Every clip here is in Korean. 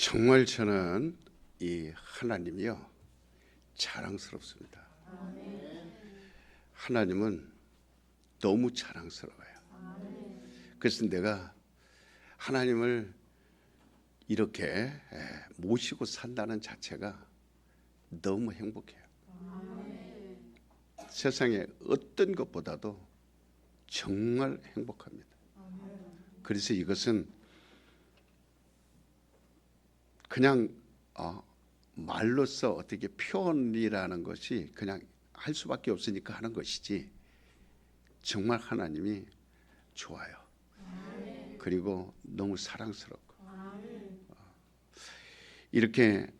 정말 저는 이 하나님이요 자랑스럽습니다. 하나님은 너무 자랑스러워요. 그래서 내가 하나님을 이렇게 모시고 산다는 자체가 너무 행복해요. 세상에 어떤 것보다도 정말 행복합니다. 그래서 이것은 그냥 말로써 어떻게 표현이라는 것이 그냥 할 수밖에 없으니까 하는 것이지 정말 하나님이 좋아요. 그리고 너무 사랑스럽고 이렇게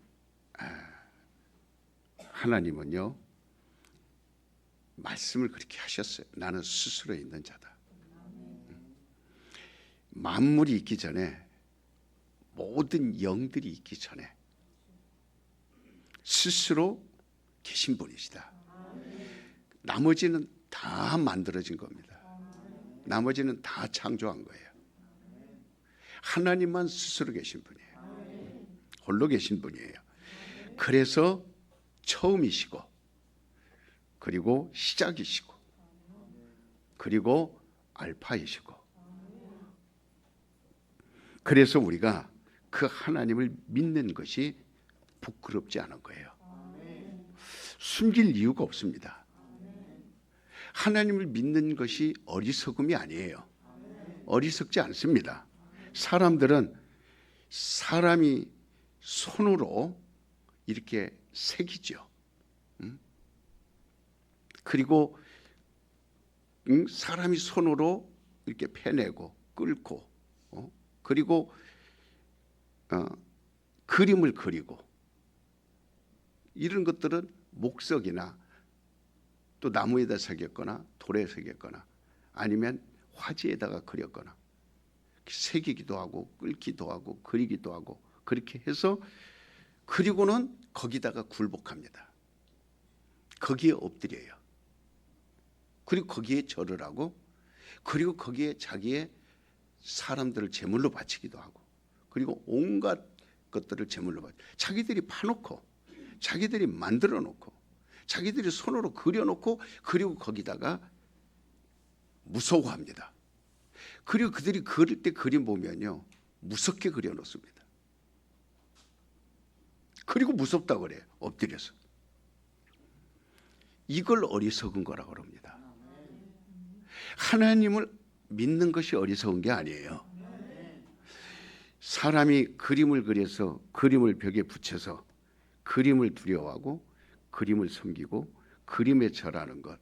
하나님은요 말씀을 그렇게 하셨어요. 나는 스스로 있는 자다. 만물이 있기 전에 모든 영들이 있기 전에 스스로 계신 분이시다. 나머지는 다 만들어진 겁니다. 나머지는 다 창조한 거예요. 하나님만 스스로 계신 분이에요. 홀로 계신 분이에요. 그래서 처음이시고 그리고 시작이시고 그리고 알파이시고 그래서 우리가 그 하나님을 믿는 것이 부끄럽지 않은 거예요. 숨길 이유가 없습니다. 하나님을 믿는 것이 어리석음이 아니에요. 어리석지 않습니다. 사람들은 사람이 손으로 이렇게 새기죠. 그리고 사람이 손으로 이렇게 패내고 끓고 그리고 그림을 그리고 이런 것들은 목석이나 또 나무에다 새겼거나 돌에 새겼거나 아니면 화지에다가 그렸거나 새기기도 하고 끓기도 하고 그리기도 하고 그렇게 해서 그리고는 거기다가 굴복합니다. 거기에 엎드려요. 그리고 거기에 절을 하고 그리고 거기에 자기의 사람들을 제물로 바치기도 하고 그리고 온갖 것들을 제물로 바치고 자기들이 파놓고 자기들이 만들어 놓고 자기들이 손으로 그려놓고 그리고 거기다가 무서워합니다. 그리고 그들이 그릴 때 그림 보면요 무섭게 그려놓습니다. 그리고 무섭다고 그래요. 엎드려서. 이걸 어리석은 거라고 합니다. 하나님을 믿는 것이 어리석은 게 아니에요. 사람이 그림을 그려서 그림을 벽에 붙여서 그림을 두려워하고 그림을 섬기고 그림에 절하는 것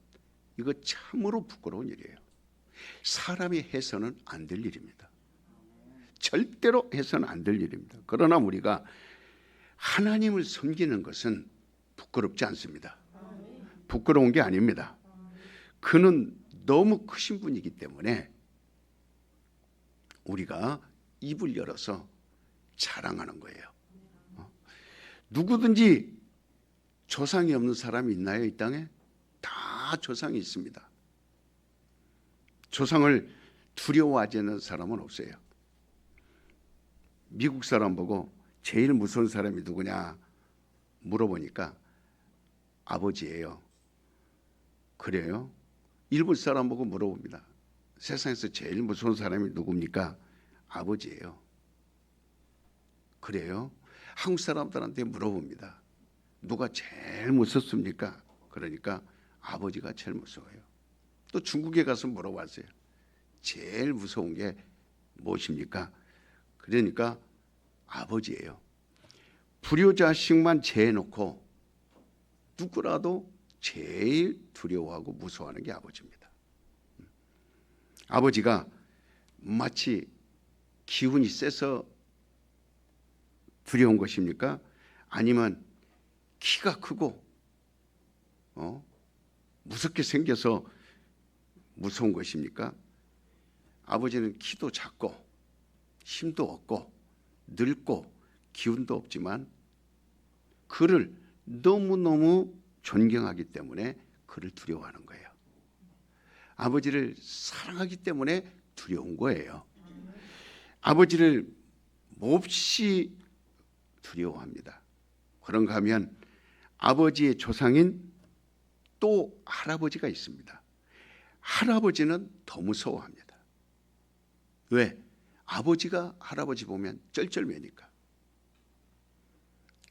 이거 참으로 부끄러운 일이에요. 사람이 해서는 안 될 일입니다. 절대로 해서는 안 될 일입니다. 그러나 우리가 하나님을 섬기는 것은 부끄럽지 않습니다. 부끄러운 게 아닙니다. 그는 너무 크신 분이기 때문에 우리가 입을 열어서 자랑하는 거예요. 누구든지 조상이 없는 사람이 있나요? 이 땅에? 다 조상이 있습니다. 조상을 두려워하지 않는 사람은 없어요. 미국 사람 보고 제일 무서운 사람이 누구냐 물어보니까 아버지예요. 그래요? 일본 사람 보고 물어봅니다. 세상에서 제일 무서운 사람이 누굽니까? 아버지예요. 그래요? 한국 사람들한테 물어봅니다. 누가 제일 무섭습니까? 그러니까 아버지가 제일 무서워요. 또 중국에 가서 물어봤어요. 제일 무서운 게 무엇입니까? 그러니까 아버지예요. 불효자식만 재놓고 누구라도 제일 두려워하고 무서워하는 게 아버지입니다. 아버지가 마치 기운이 세서 두려운 것입니까? 아니면 키가 크고 무섭게 생겨서 무서운 것입니까? 아버지는 키도 작고 힘도 없고 늙고 기운도 없지만 그를 너무너무 존경하기 때문에 그를 두려워하는 거예요. 아버지를 사랑하기 때문에 두려운 거예요. 아버지를 몹시 두려워합니다. 그런가 하면 아버지의 조상인 또 할아버지가 있습니다. 할아버지는 더 무서워합니다. 왜? 아버지가 할아버지 보면 쩔쩔매니까.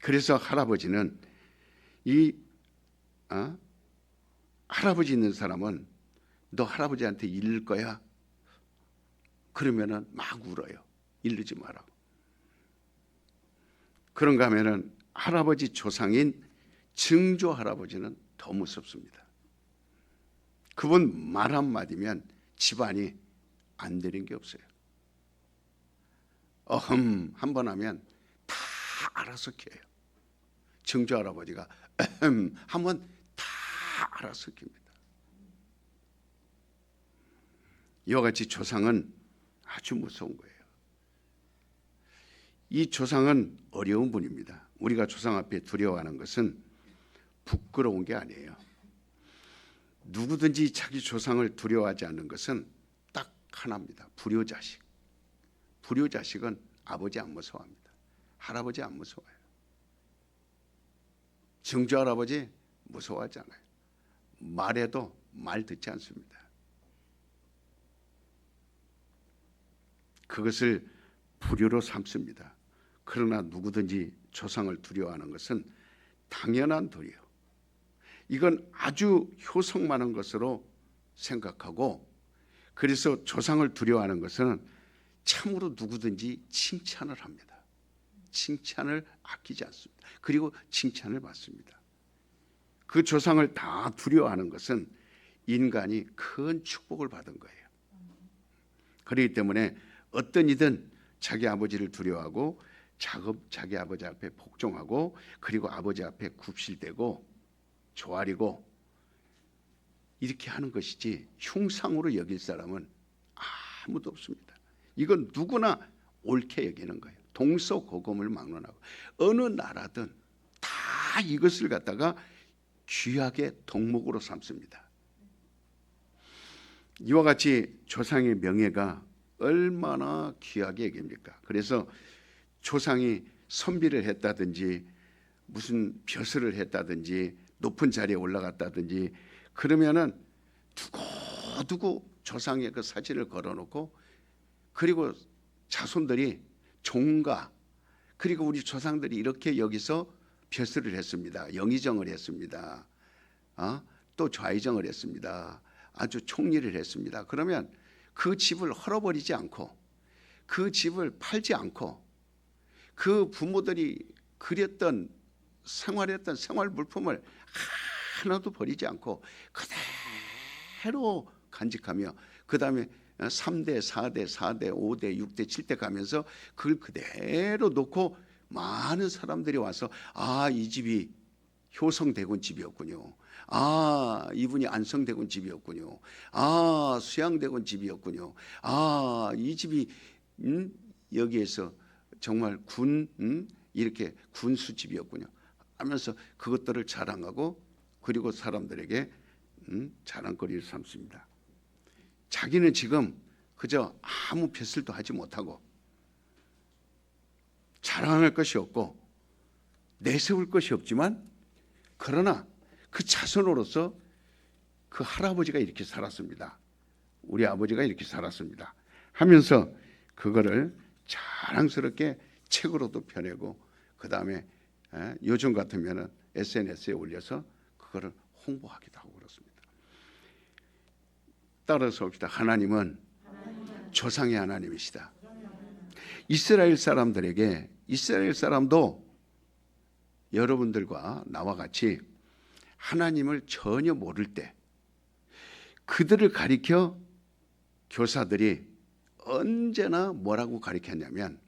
그래서 할아버지는 할아버지 있는 사람은 너 할아버지한테 이를 거야? 그러면은 막 울어요. 이르지 마라고. 그런가 하면은 할아버지 조상인 증조 할아버지는 더 무섭습니다. 그분 말 한마디면 집안이 안 되는 게 없어요. 어흠 한번 하면 다 알아서 켜요. 증조 할아버지가 어흠 하면 다 알아서 킵니다. 이와 같이 조상은 아주 무서운 거예요. 이 조상은 어려운 분입니다. 우리가 조상 앞에 두려워하는 것은 부끄러운 게 아니에요. 누구든지 자기 조상을 두려워하지 않는 것은 딱 하나입니다. 불효자식. 불효자식은 아버지 안 무서워합니다. 할아버지 안 무서워요. 증조 할아버지 무서워하지 않아요. 말해도 말 듣지 않습니다. 그것을 불효로 삼습니다. 그러나 누구든지 조상을 두려워하는 것은 당연한 도리요. 이건 아주 효성 많은 것으로 생각하고, 그래서 조상을 두려워하는 것은 참으로 누구든지 칭찬을 합니다. 칭찬을 아끼지 않습니다. 그리고 칭찬을 받습니다. 그 조상을 다 두려워하는 것은 인간이 큰 축복을 받은 거예요. 그렇기 때문에 어떤 이든 자기 아버지를 두려워하고 자기 아버지 앞에 복종하고, 그리고 아버지 앞에 굽실대고 조아리고 이렇게 하는 것이지 흉상으로 여길 사람은 아무도 없습니다. 이건 누구나 옳게 여기는 거예요. 동서고금을 막론하고 어느 나라든 다 이것을 갖다가 귀하게 덕목으로 삼습니다. 이와 같이 조상의 명예가 얼마나 귀하게 여깁니까? 그래서 조상이 선비를 했다든지 무슨 벼슬을 했다든지 높은 자리에 올라갔다든지 그러면은 두고두고 조상의 그 사진을 걸어놓고, 그리고 자손들이 종가, 그리고 우리 조상들이 이렇게 여기서 벼슬을 했습니다. 영의정을 했습니다. 또 좌의정을 했습니다. 아주 총리를 했습니다. 그러면 그 집을 헐어버리지 않고, 그 집을 팔지 않고, 그 부모들이 그렸던 생활했던 생활 물품을 하나도 버리지 않고 그대로 간직하며, 그 다음에 3대, 4대, 4대, 5대, 6대, 7대 가면서 그걸 그대로 놓고 많은 사람들이 와서 이 집이 효성대군 집이었군요. 이분이 안성대군 집이었군요. 수양대군 집이었군요. 이 집이 여기에서 정말 이렇게 군수집이었군요 하면서 그것들을 자랑하고, 그리고 사람들에게 자랑거리를 삼습니다. 자기는 지금 그저 아무 벼슬도 하지 못하고 자랑할 것이 없고 내세울 것이 없지만, 그러나 그 자손으로서 그 할아버지가 이렇게 살았습니다. 우리 아버지가 이렇게 살았습니다 하면서 그거를 자랑스럽게 책으로도 펴내고, 그 다음에 요즘 같으면 SNS에 올려서 그거를 홍보하기도 하고 그렇습니다. 따라서 봅시다. 하나님은 조상의 하나님이시다. 이스라엘 사람들에게, 이스라엘 사람도 여러분들과 나와 같이 하나님을 전혀 모를 때 그들을 가리켜 교사들이 언제나 뭐라고 가리켰냐면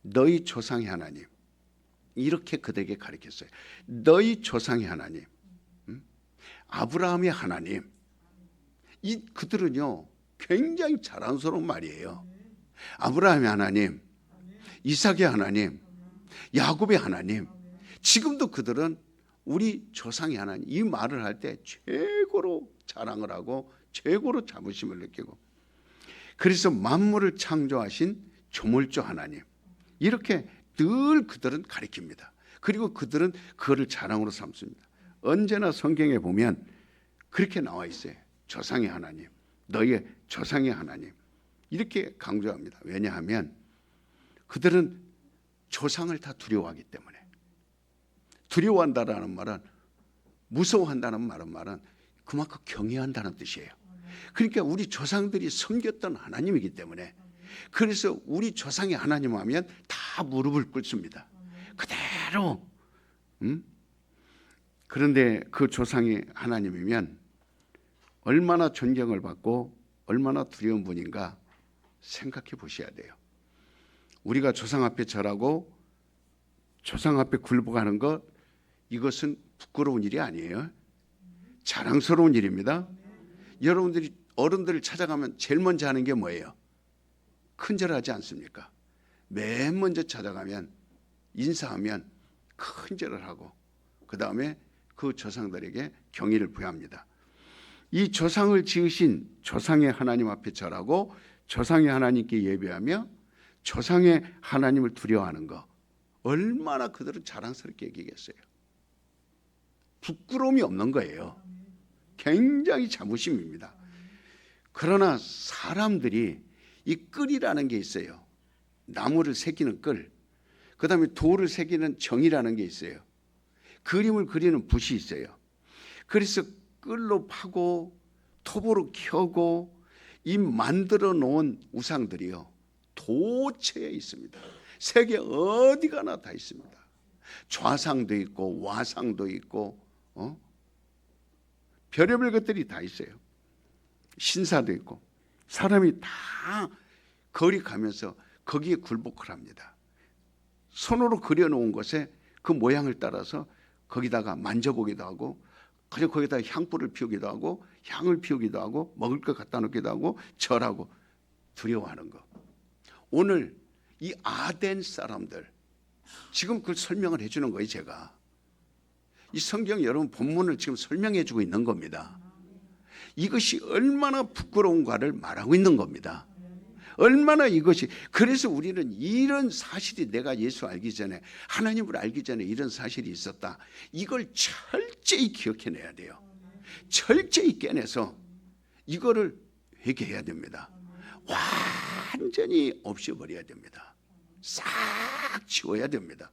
너희 조상의 하나님, 이렇게 그들에게 가르쳤어요. 너희 조상의 하나님, 아브라함의 하나님. 그들은요 굉장히 자랑스러운 말이에요. 아브라함의 하나님, 이삭의 하나님, 야곱의 하나님. 지금도 그들은 우리 조상의 하나님, 이 말을 할 때 최고로 자랑을 하고 최고로 자부심을 느끼고, 그래서 만물을 창조하신 조물주 하나님, 이렇게 늘 그들은 가리킵니다. 그리고 그들은 그거를 자랑으로 삼습니다. 언제나 성경에 보면 그렇게 나와 있어요. 조상의 하나님, 너희의 조상의 하나님, 이렇게 강조합니다. 왜냐하면 그들은 조상을 다 두려워하기 때문에. 두려워한다라는 말은, 무서워한다는 말은 그만큼 경외한다는 뜻이에요. 그러니까 우리 조상들이 섬겼던 하나님이기 때문에, 그래서 우리 조상의 하나님 하면 다 무릎을 꿇습니다. 그대로. 그런데 그 조상이 하나님이면 얼마나 존경을 받고 얼마나 두려운 분인가 생각해 보셔야 돼요. 우리가 조상 앞에 절하고 조상 앞에 굴복하는 것, 이것은 부끄러운 일이 아니에요. 자랑스러운 일입니다. 여러분들이 어른들을 찾아가면 제일 먼저 하는 게 뭐예요? 큰절하지 않습니까? 맨 먼저 찾아가면 인사하면 큰절을 하고 그 다음에 그 조상들에게 경의를 표합니다. 이 조상을 지으신 조상의 하나님 앞에 절하고 조상의 하나님께 예배하며 조상의 하나님을 두려워하는 거, 얼마나 그들은 자랑스럽게 여기겠어요. 부끄러움이 없는 거예요. 굉장히 자부심입니다. 그러나 사람들이 이 끌이라는 게 있어요. 나무를 새기는 끌, 그 다음에 돌을 새기는 정이라는 게 있어요. 그림을 그리는 붓이 있어요. 그래서 끌로 파고 톱으로 켜고 이 만들어 놓은 우상들이요, 도처에 있습니다. 세계 어디 가나 다 있습니다. 좌상도 있고 와상도 있고 별의별 것들이 다 있어요. 신사도 있고. 사람이 다 거리 가면서 거기에 굴복을 합니다. 손으로 그려놓은 것에 그 모양을 따라서 거기다가 만져보기도 하고, 그리고 거기다 향불을 피우기도 하고, 향을 피우기도 하고, 먹을 것 갖다 놓기도 하고, 절하고, 두려워하는 거. 오늘 이 아덴 사람들, 지금 그걸 설명을 해주는 거예요. 제가 이 성경 여러분 본문을 지금 설명해 주고 있는 겁니다. 이것이 얼마나 부끄러운가를 말하고 있는 겁니다. 얼마나 이것이, 그래서 우리는 이런 사실이, 내가 예수 알기 전에, 하나님을 알기 전에 이런 사실이 있었다, 이걸 철저히 기억해내야 돼요. 철저히 깨내서 이거를 회개해야 됩니다. 완전히 없애버려야 됩니다. 싹 지워야 됩니다.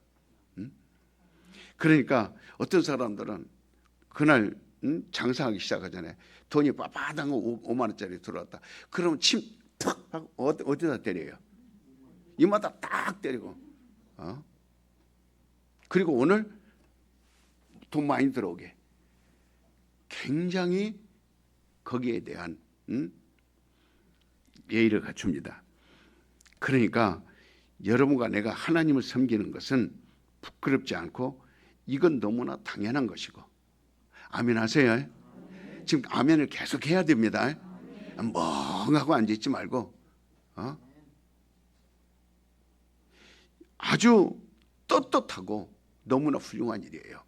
그러니까 어떤 사람들은 그날 장사하기 시작하잖아요. 돈이 빠바당 5만 원짜리 들어왔다. 그러면 침 팍 하고 어디다 때려요? 이마다 딱 때리고. 그리고 오늘 돈 많이 들어오게 굉장히 거기에 대한 예의를 갖춥니다. 그러니까 여러분과 내가 하나님을 섬기는 것은 부끄럽지 않고 이건 너무나 당연한 것이고. 아멘 하세요. 지금 아멘을 계속 해야 됩니다. 멍하고 앉아있지 말고. 아주 떳떳하고 너무나 훌륭한 일이에요.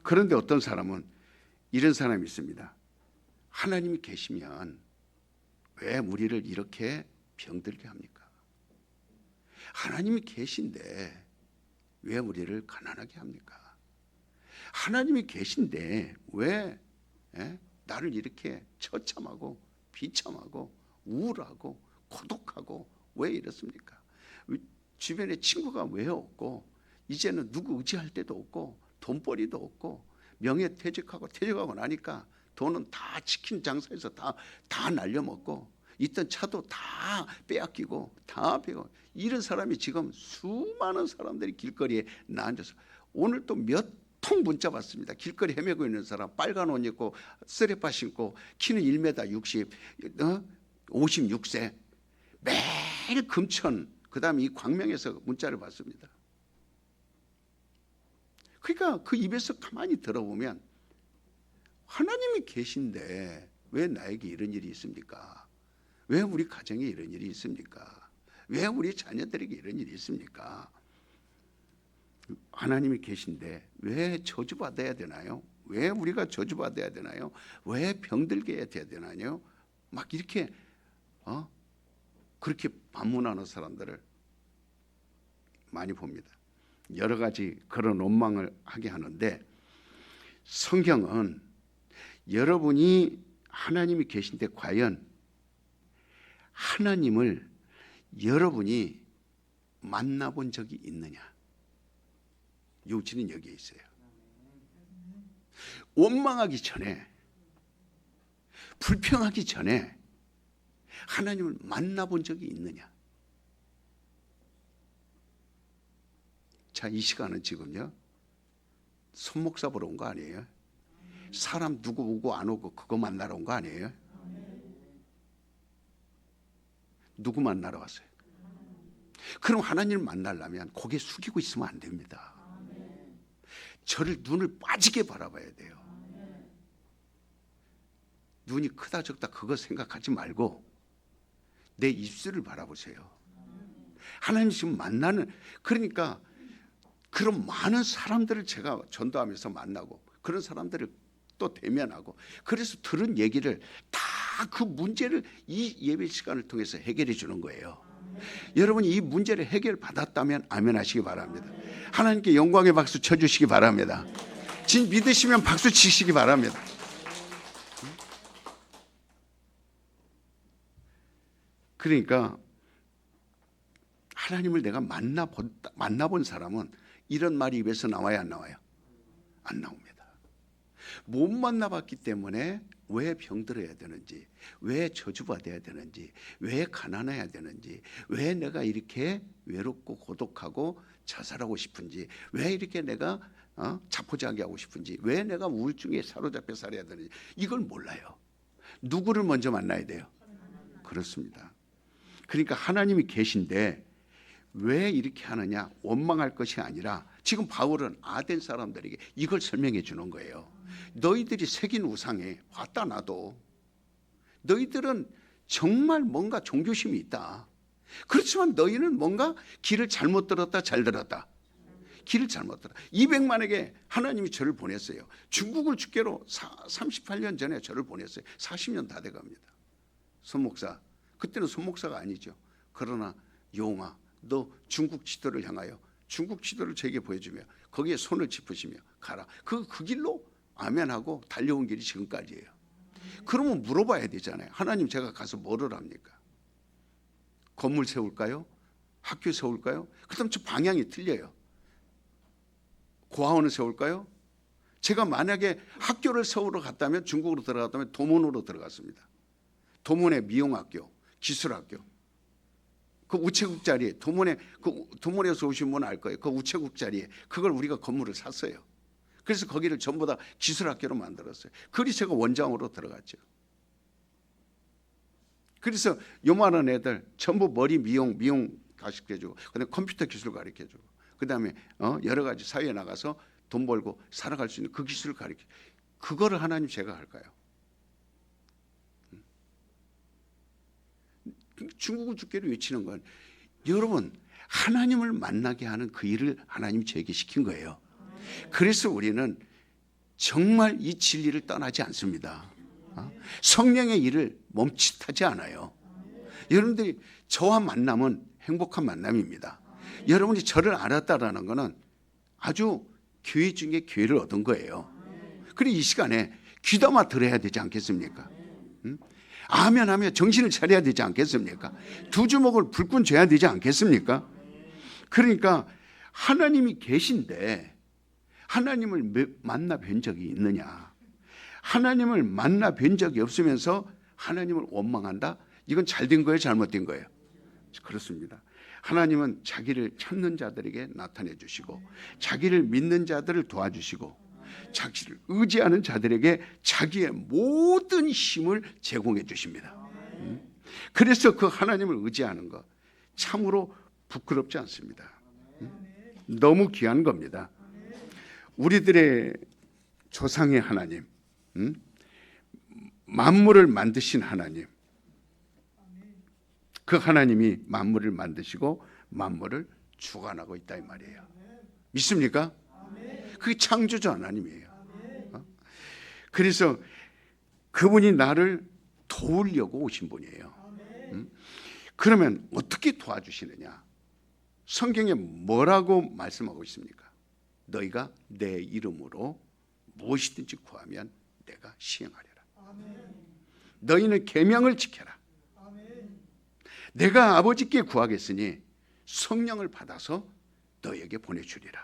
그런데 어떤 사람은 이런 사람이 있습니다. 하나님이 계시면 왜 우리를 이렇게 병들게 합니까? 하나님이 계신데 왜 우리를 가난하게 합니까? 하나님이 계신데 왜 나를 이렇게 처참하고 비참하고 우울하고 고독하고 왜 이렇습니까? 주변에 친구가 왜 없고, 이제는 누구 의지할 데도 없고, 돈벌이도 없고, 퇴직하고 나니까 돈은 다 치킨 장사해서 다 날려먹고, 있던 차도 다 빼앗기고 다 빼고, 이런 사람이 지금 수많은 사람들이 길거리에 나앉아서, 오늘 또 몇 통 문자 받습니다. 길거리 헤매고 있는 사람, 빨간 옷 입고 쓰레빠 신고, 키는 1m 60, 56세, 매일 금천, 그 다음에 이 광명에서 문자를 받습니다. 그러니까 그 입에서 가만히 들어보면, 하나님이 계신데 왜 나에게 이런 일이 있습니까? 왜 우리 가정에 이런 일이 있습니까? 왜 우리 자녀들에게 이런 일이 있습니까? 하나님이 계신데 왜 저주받아야 되나요? 왜 우리가 저주받아야 되나요? 왜 병들게 해야 되나요? 막 이렇게 그렇게 반문하는 사람들을 많이 봅니다. 여러 가지 그런 원망을 하게 하는데, 성경은 여러분이 하나님이 계신데 과연 하나님을 여러분이 만나본 적이 있느냐? 요지는 여기에 있어요. 원망하기 전에, 불평하기 전에 하나님을 만나본 적이 있느냐? 자, 이 시간은 지금요, 손목사 보러 온 거 아니에요? 사람 누구 오고 안 오고 그거 만나러 온 거 아니에요? 누구 만나러 왔어요? 그럼 하나님을 만나려면 고개 숙이고 있으면 안 됩니다. 저를 눈을 빠지게 바라봐야 돼요. 눈이 크다 적다 그거 생각하지 말고 내 입술을 바라보세요. 하나님 지금 만나는, 그러니까 그런 많은 사람들을 제가 전도하면서 만나고 그런 사람들을 또 대면하고, 그래서 들은 얘기를 다 그 문제를 이 예배 시간을 통해서 해결해 주는 거예요. 여러분이 이 문제를 해결받았다면 아멘 하시기 바랍니다. 하나님께 영광의 박수 쳐주시기 바랍니다. 진 믿으시면 박수 치시기 바랍니다. 그러니까 하나님을 내가 만나본 사람은 이런 말이 입에서 나와야 안 나와요? 안 나옵니다. 못 만나봤기 때문에 왜 병들어야 되는지, 왜 저주받아야 되는지, 왜 가난해야 되는지, 왜 내가 이렇게 외롭고 고독하고 자살하고 싶은지, 왜 이렇게 내가 자포자기하고 싶은지, 왜 내가 우울증에 사로잡혀 살아야 되는지, 이걸 몰라요. 누구를 먼저 만나야 돼요? 그렇습니다. 그러니까 하나님이 계신데 왜 이렇게 하느냐, 원망할 것이 아니라 지금 바울은 아덴 사람들에게 이걸 설명해 주는 거예요. 너희들이 새긴 우상에 봤다 나도 너희들은 정말 뭔가 종교심이 있다. 그렇지만 너희는 뭔가 길을 잘못 들었다, 잘 들었다. 길을 잘못 들었다. 200만에게 하나님이 저를 보냈어요. 중국을 주께로 38년 전에 저를 보냈어요. 40년 다 돼갑니다. 손목사, 그때는 손목사가 아니죠. 그러나 용아, 너 중국 지도를 향하여 중국 지도를 제게 보여주며 거기에 손을 짚으시며 가라. 그 길로 아멘하고 달려온 길이 지금까지예요. 그러면 물어봐야 되잖아요. 하나님, 제가 가서 뭐를 합니까? 건물 세울까요? 학교 세울까요? 그다음 저 방향이 틀려요. 고아원을 세울까요? 제가 만약에 학교를 세우러 갔다면, 중국으로 들어갔다면 도문으로 들어갔습니다. 도문의 미용학교, 기술학교, 그 우체국 자리에, 도문에서 오신 분은 알 거예요. 그 우체국 자리에 그걸 우리가 건물을 샀어요. 그래서 거기를 전부 다 기술학교로 만들었어요. 그리 제가 원장으로 들어갔죠. 그래서 요만한 애들 전부 머리 미용 가르쳐주고, 그다음에 컴퓨터 기술 가르쳐주고, 그다음에 여러 가지 사회에 나가서 돈 벌고 살아갈 수 있는 그 기술을 가르쳐. 그거를 하나님 제가 할까요? 중국을 주께로 외치는 건, 여러분, 하나님을 만나게 하는 그 일을 하나님이 저에게 시킨 거예요. 그래서 우리는 정말 이 진리를 떠나지 않습니다. 성령의 일을 멈칫하지 않아요. 여러분들이 저와 만남은 행복한 만남입니다. 여러분이 저를 알았다라는 것은 아주 교회 중에 기회를 얻은 거예요. 그리고 이 시간에 귀담아 들어야 되지 않겠습니까? 아멘 하며 정신을 차려야 되지 않겠습니까? 두 주먹을 불끈 쥐어야 되지 않겠습니까? 그러니까 하나님이 계신데 하나님을 만나 뵌 적이 있느냐? 하나님을 만나 뵌 적이 없으면서 하나님을 원망한다? 이건 잘된 거예요, 잘못된 거예요? 그렇습니다. 하나님은 자기를 찾는 자들에게 나타내 주시고, 자기를 믿는 자들을 도와주시고, 자기를 의지하는 자들에게 자기의 모든 힘을 제공해 주십니다. 그래서 그 하나님을 의지하는 것 참으로 부끄럽지 않습니다. 너무 귀한 겁니다. 우리들의 조상의 하나님, 만물을 만드신 하나님, 그 하나님이 만물을 만드시고 만물을 주관하고 있다 이 말이에요. 믿습니까? 그게 창조주 하나님이에요. 그래서 그분이 나를 도우려고 오신 분이에요. 그러면 어떻게 도와주시느냐? 성경에 뭐라고 말씀하고 있습니까? 너희가 내 이름으로 무엇이든지 구하면 내가 시행하리라. 너희는 계명을 지켜라. 내가 아버지께 구하겠으니 성령을 받아서 너희에게 보내주리라.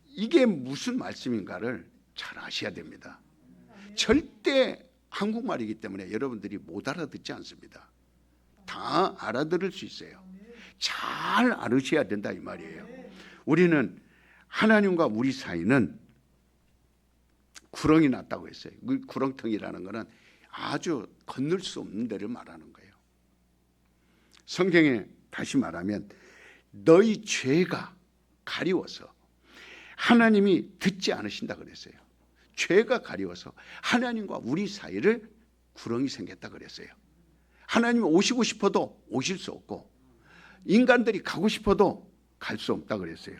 이게 무슨 말씀인가를 잘 아셔야 됩니다. 절대 한국말이기 때문에 여러분들이 못 알아듣지 않습니다. 다 알아들을 수 있어요. 잘 알으셔야 된다 이 말이에요. 우리는 하나님과 우리 사이는 구렁이 났다고 했어요. 그 구렁텅이라는 것은 아주 건널 수 없는 데를 말하는 거예요. 성경에 다시 말하면 너희 죄가 가리워서 하나님이 듣지 않으신다 그랬어요. 죄가 가리워서 하나님과 우리 사이를 구렁이 생겼다 그랬어요. 하나님이 오시고 싶어도 오실 수 없고 인간들이 가고 싶어도 갈 수 없다 그랬어요.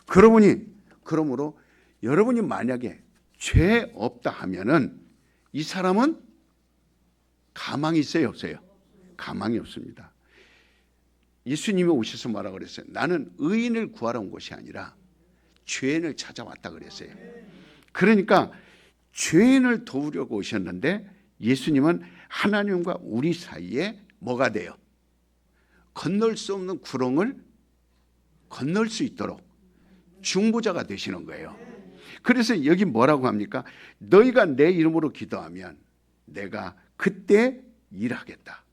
그러므로 여러분이 만약에 죄 없다 하면은 이 사람은 가망이 있어요, 없어요? 가망이 없습니다. 예수님이 오셔서 뭐라 그랬어요? 나는 의인을 구하러 온 것이 아니라 죄인을 찾아왔다 그랬어요. 그러니까 죄인을 도우려고 오셨는데 예수님은 하나님과 우리 사이에 뭐가 돼요? 건널 수 없는 구렁을 건널 수 있도록 중보자가 되시는 거예요. 그래서 여기 뭐라고 합니까? 너희가 내 이름으로 기도하면 내가 그때 일하겠다.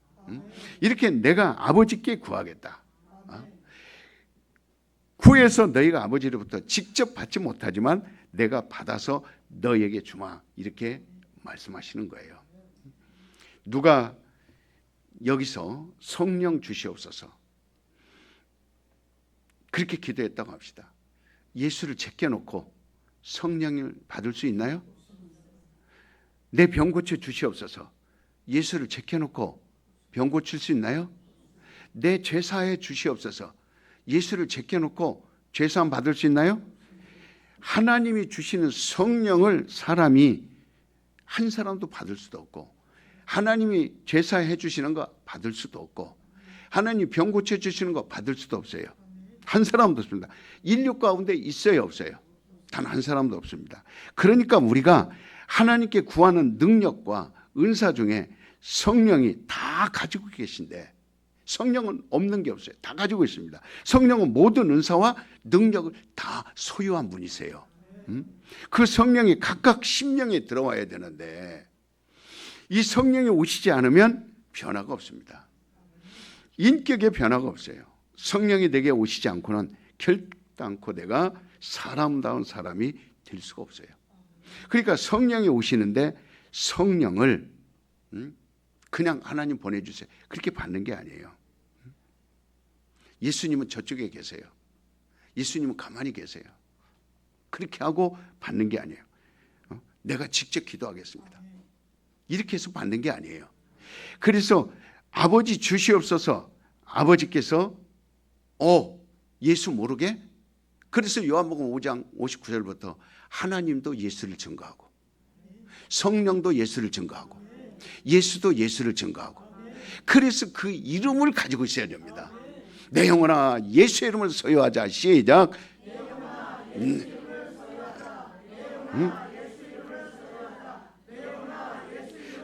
이렇게 내가 아버지께 구하겠다. 구해서 너희가 아버지로부터 직접 받지 못하지만 내가 받아서 너희에게 주마. 이렇게 말씀하시는 거예요. 누가 여기서 성령 주시옵소서 그렇게 기도했다고 합시다. 예수를 제껴놓고 성령을 받을 수 있나요? 내 병 고쳐 주시옵소서 예수를 제껴놓고 병 고칠 수 있나요? 내 죄 사해 주시옵소서 예수를 제껴놓고 죄사함 받을 수 있나요? 하나님이 주시는 성령을 사람이 한 사람도 받을 수도 없고 하나님이 죄사해 주시는 거 받을 수도 없고 하나님이 병 고쳐 주시는 거 받을 수도 없어요. 한 사람도 없습니다. 인류 가운데 있어요, 없어요? 단 한 사람도 없습니다. 그러니까 우리가 하나님께 구하는 능력과 은사 중에 성령이 다 가지고 계신데 성령은 없는 게 없어요. 다 가지고 있습니다. 성령은 모든 은사와 능력을 다 소유한 분이세요. 그 성령이 각각 심령에 들어와야 되는데 이 성령이 오시지 않으면 변화가 없습니다. 인격에 변화가 없어요. 성령이 내게 오시지 않고는 결단코 내가 사람다운 사람이 될 수가 없어요. 그러니까 성령이 오시는데 성령을 그냥 하나님 보내주세요. 그렇게 받는 게 아니에요. 예수님은 저쪽에 계세요. 예수님은 가만히 계세요. 그렇게 하고 받는 게 아니에요. 내가 직접 기도하겠습니다. 이렇게 해서 받는 게 아니에요. 그래서 아버지 주시옵소서 아버지께서 예수 모르게? 그래서 요한복음 5장 59절부터 하나님도 예수를 증거하고 성령도 예수를 증거하고 예수도 예수를 증거하고 그래서 그 이름을 가지고 있어야 됩니다. 내 영혼아 예수의 이름을 소유하자. 시작.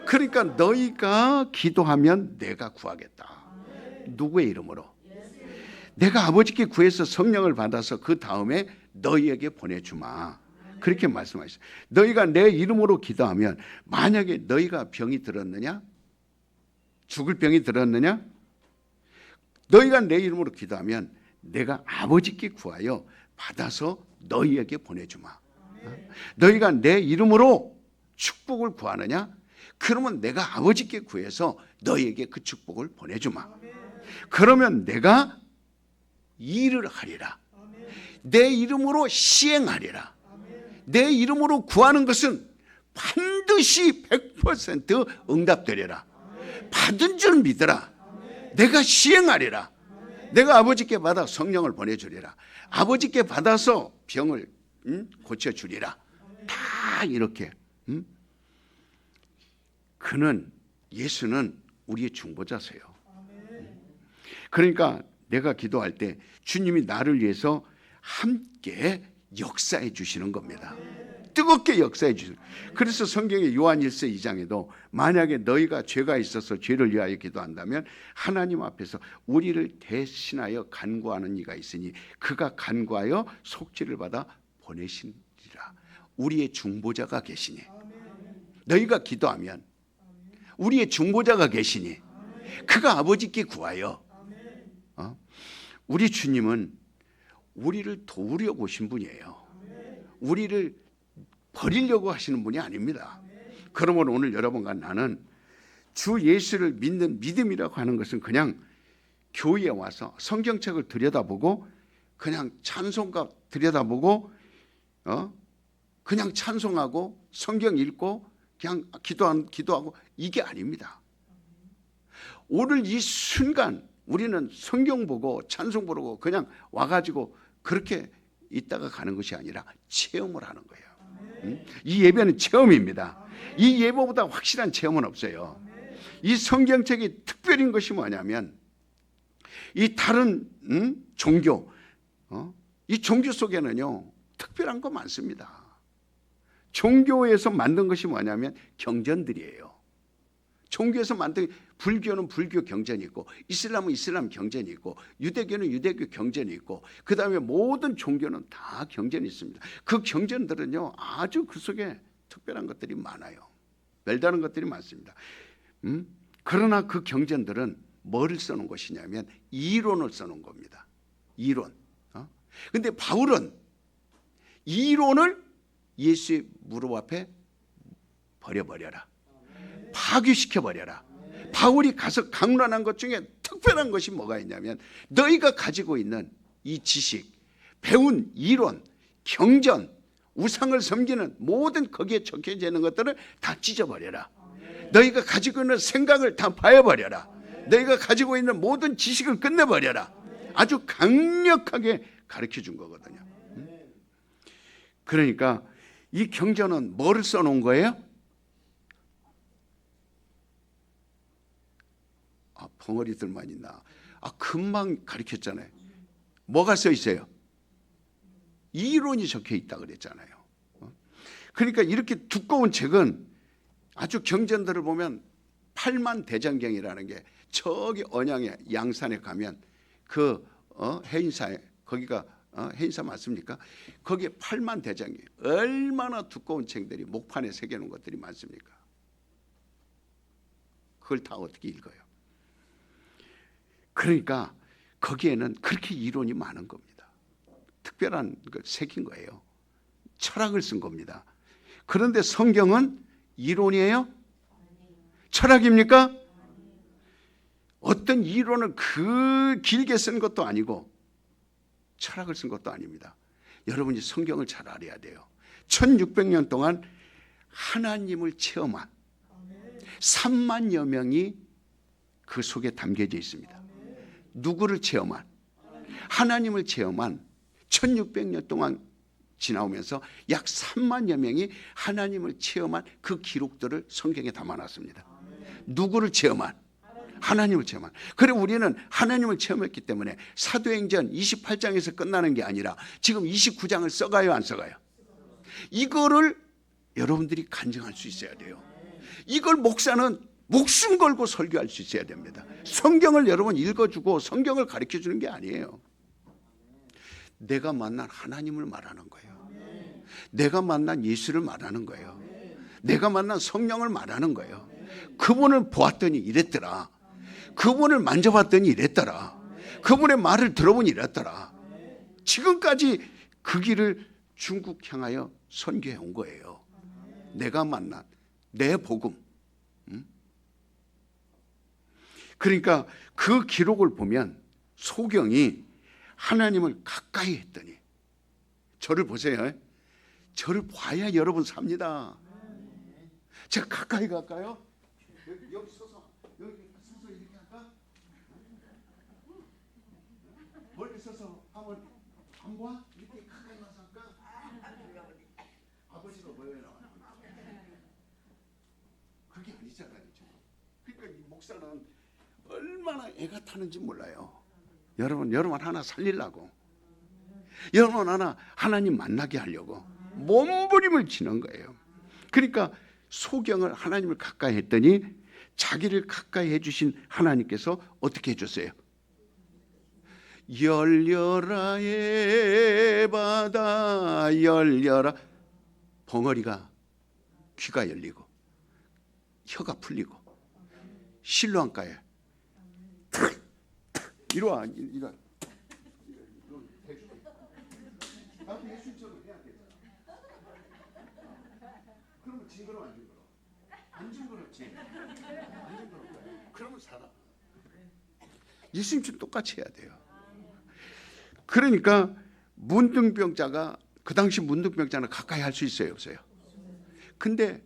그러니까 너희가 기도하면 내가 구하겠다. 누구의 이름으로? 내가 아버지께 구해서 성령을 받아서 그 다음에 너희에게 보내주마. 그렇게 말씀하셨어요. 너희가 내 이름으로 기도하면 만약에 너희가 병이 들었느냐? 죽을 병이 들었느냐? 너희가 내 이름으로 기도하면 내가 아버지께 구하여 받아서 너희에게 보내주마. 너희가 내 이름으로 축복을 구하느냐? 그러면 내가 아버지께 구해서 너희에게 그 축복을 보내주마. 그러면 내가 일을 하리라. 내 이름으로 시행하리라. 내 이름으로 구하는 것은 반드시 100% 응답되리라. 받은 줄 믿으라. 내가 시행하리라. 내가 아버지께 받아 성령을 보내주리라. 아버지께 받아서 병을 고쳐주리라. 다 이렇게. 예수는 우리의 중보자세요. 그러니까 내가 기도할 때 주님이 나를 위해서 함께 역사해 주시는 겁니다. 뜨겁게 역사해 주시는. 그래서 성경의 요한일서 2장에도 만약에 너희가 죄가 있어서 죄를 위하여 기도한다면 하나님 앞에서 우리를 대신하여 간구하는 이가 있으니 그가 간구하여 속죄를 받아 보내시리라. 우리의 중보자가 계시니, 너희가 기도하면 우리의 중보자가 계시니 그가 아버지께 구하여, 우리 주님은 우리를 도우려고 오신 분이에요. 우리를 버리려고 하시는 분이 아닙니다. 그러므로 오늘 여러분과 나는 주 예수를 믿는 믿음이라고 하는 것은 그냥 교회에 와서 성경책을 들여다보고 그냥 찬송가 들여다보고 그냥 찬송하고 성경 읽고 그냥 기도하고 이게 아닙니다. 오늘 이 순간 우리는 성경 보고 찬송 부르고 그냥 와가지고 그렇게 있다가 가는 것이 아니라 체험을 하는 거예요. 이 예배는 체험입니다. 이 예배보다 확실한 체험은 없어요. 이 성경책이 특별한 것이 뭐냐면 이 다른 종교, 이 종교 속에는요 특별한 거 많습니다. 종교에서 만든 것이 뭐냐면 경전들이에요. 종교에서 만든, 불교는 불교 경전이 있고 이슬람은 이슬람 경전이 있고 유대교는 유대교 경전이 있고 그 다음에 모든 종교는 다 경전이 있습니다. 그 경전들은요 아주 그 속에 특별한 것들이 많아요. 별다른 것들이 많습니다. 그러나 그 경전들은 뭐를 써놓은 것이냐면 이론을 써놓은 겁니다. 이론. 근데 바울은 이론을 예수의 무릎 앞에 버려버려라. 파괴시켜버려라. 바울이 가서 강론한 것 중에 특별한 것이 뭐가 있냐면 너희가 가지고 있는 이 지식, 배운 이론, 경전, 우상을 섬기는 모든 거기에 적혀져 있는 것들을 다 찢어버려라. 너희가 가지고 있는 생각을 다 파여버려라. 너희가 가지고 있는 모든 지식을 끝내버려라. 아주 강력하게 가르쳐 준 거거든요. 그러니까 이 경전은 뭐를 써놓은 거예요? 벙어리들만 있나? 금방 가르쳤잖아요. 뭐가 써 있어요? 이론이 적혀 있다 그랬잖아요. 그러니까 이렇게 두꺼운 책은 아주 경전들을 보면 8만 대장경이라는 게 저기 언양의 양산에 가면 그 해인사에 거기가 해인사 맞습니까? 거기에 8만 대장경, 얼마나 두꺼운 책들이 목판에 새겨놓은 것들이 많습니까? 그걸 다 어떻게 읽어요? 그러니까 거기에는 그렇게 이론이 많은 겁니다. 특별한 걸 새긴 거예요. 철학을 쓴 겁니다. 그런데 성경은 이론이에요? 철학입니까? 어떤 이론을 그 길게 쓴 것도 아니고 철학을 쓴 것도 아닙니다. 여러분이 성경을 잘 알아야 돼요. 1600년 동안 하나님을 체험한 3만여 명이 그 속에 담겨져 있습니다. 누구를 체험한? 하나님을 체험한 1600년 동안 지나오면서 약 3만여 명이 하나님을 체험한 그 기록들을 성경에 담아놨습니다. 누구를 체험한? 하나님을 체험한. 그래 우리는 하나님을 체험했기 때문에 사도행전 28장에서 끝나는 게 아니라 지금 29장을 써가요 안 써가요? 이거를 여러분들이 간증할 수 있어야 돼요. 이걸 목사는 목숨 걸고 설교할 수 있어야 됩니다. 성경을 여러분 읽어주고 성경을 가르쳐주는 게 아니에요. 내가 만난 하나님을 말하는 거예요. 내가 만난 예수를 말하는 거예요. 내가 만난 성령을 말하는 거예요. 그분을 보았더니 이랬더라. 그분을 만져봤더니 이랬더라. 그분의 말을 들어보니 이랬더라. 지금까지 그 길을 중국 향하여 선교해 온 거예요. 내가 만난 내 복음. 그러니까 그 기록을 보면 소경이 하나님을 가까이 했더니, 저를 보세요. 저를 봐야 여러분 삽니다. 제가 가까이 갈까요? 여기 서서 이렇게 할까? 멀리 서서 한번 안 봐? 이렇게 가까이 와서 할까? 아버지가 보여요. 그게 아니잖아요. 그러니까 이 목사는 얼마나 애가 타는지 몰라요. 여러분 하나 살리려고, 여러분 하나 하나님 만나게 하려고 몸부림을 치는 거예요. 그러니까 소경을 하나님을 가까이 했더니 자기를 가까이 해주신 하나님께서 어떻게 해줬어요? 열려라 에바다 열려라. 벙어리가 귀가 열리고 혀가 풀리고 실로암가에 이리 와. 나도 예수님처럼 해야 되잖아. 그러면 징그러워 안 징그러워? 안 징그럽지. 안 징그러울 거야. 그러면 살아. 예수님처럼 똑같이 해야 돼요. 그러니까 문둥병자가, 그 당시 문둥병자는 가까이 할 수 있어요, 없어요? 근데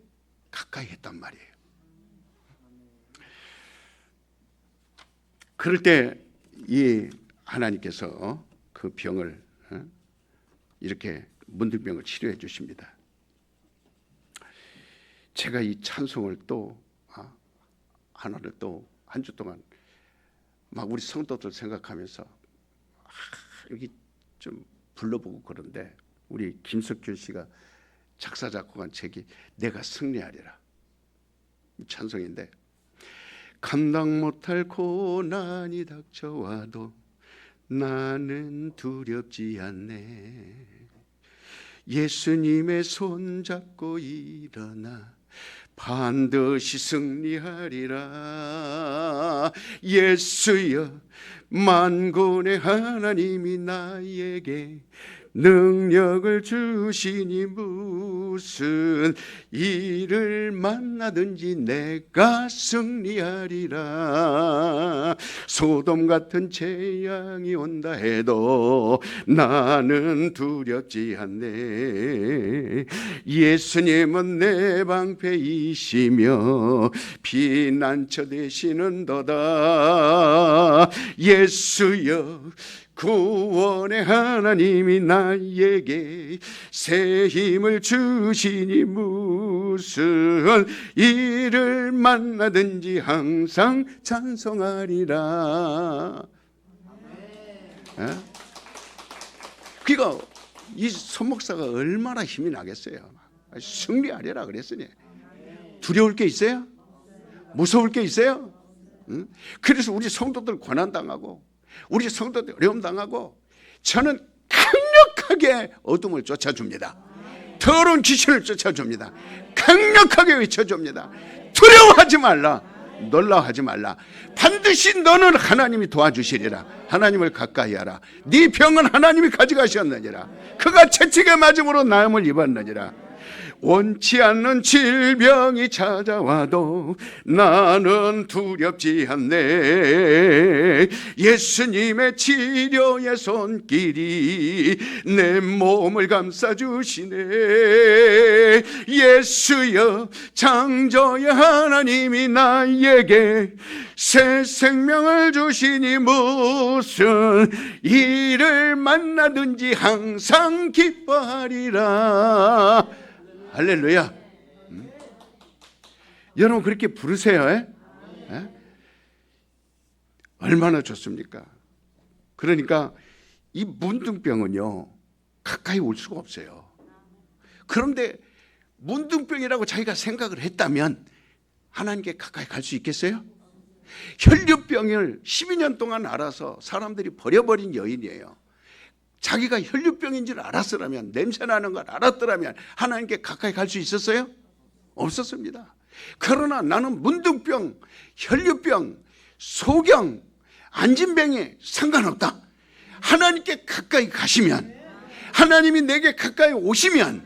가까이 했단 말이에요. 그럴 때 이 하나님께서 그 병을 이렇게 문둥병을 치료해 주십니다. 제가 이 찬송을 또 하나를 또 한 주 동안 막 우리 성도들 생각하면서 여기 좀 불러보고 그런데, 우리 김석균 씨가 작사 작곡한 책이 내가 승리하리라 찬송인데, 감당 못할 고난이 닥쳐와도 나는 두렵지 않네. 예수님의 손 잡고 일어나 반드시 승리하리라. 예수여, 만군의 하나님이 나에게 능력을 주시니 무슨 일을 만나든지 내가 승리하리라. 소돔 같은 재앙이 온다 해도 나는 두렵지 않네. 예수님은 내 방패이시며 피난처 되시는도다. 예수여, 구원의 하나님이 나에게 새 힘을 주시니 무슨 일을 만나든지 항상 찬송하리라. 그러니까 이 손목사가 얼마나 힘이 나겠어요. 승리하리라 그랬으니. 두려울 게 있어요? 무서울 게 있어요? 그래서 우리 성도들 고난당하고 우리 성도들 어려움 당하고 저는 강력하게 어둠을 쫓아줍니다. 더러운 귀신을 쫓아줍니다. 강력하게 외쳐줍니다. 두려워하지 말라, 놀라워하지 말라. 반드시 너는 하나님이 도와주시리라. 하나님을 가까이 하라. 네 병은 하나님이 가져가셨느니라. 그가 채찍에 맞음으로 나음을 입었느니라. 원치 않는 질병이 찾아와도 나는 두렵지 않네. 예수님의 치료의 손길이 내 몸을 감싸주시네. 예수여, 창조의 하나님이 나에게 새 생명을 주시니 무슨 일을 만나든지 항상 기뻐하리라. 할렐루야. 여러분 그렇게 부르세요. 에? 얼마나 좋습니까? 그러니까 이 문둥병은요 가까이 올 수가 없어요. 그런데 문둥병이라고 자기가 생각을 했다면 하나님께 가까이 갈 수 있겠어요? 혈류병을 12년 동안 알아서 사람들이 버려버린 여인이에요. 자기가 혈류병인 줄 알았더라면, 냄새나는 걸 알았더라면 하나님께 가까이 갈 수 있었어요? 없었습니다. 그러나 나는 문둥병, 혈류병, 소경, 안진병에 상관없다. 하나님께 가까이 가시면, 하나님이 내게 가까이 오시면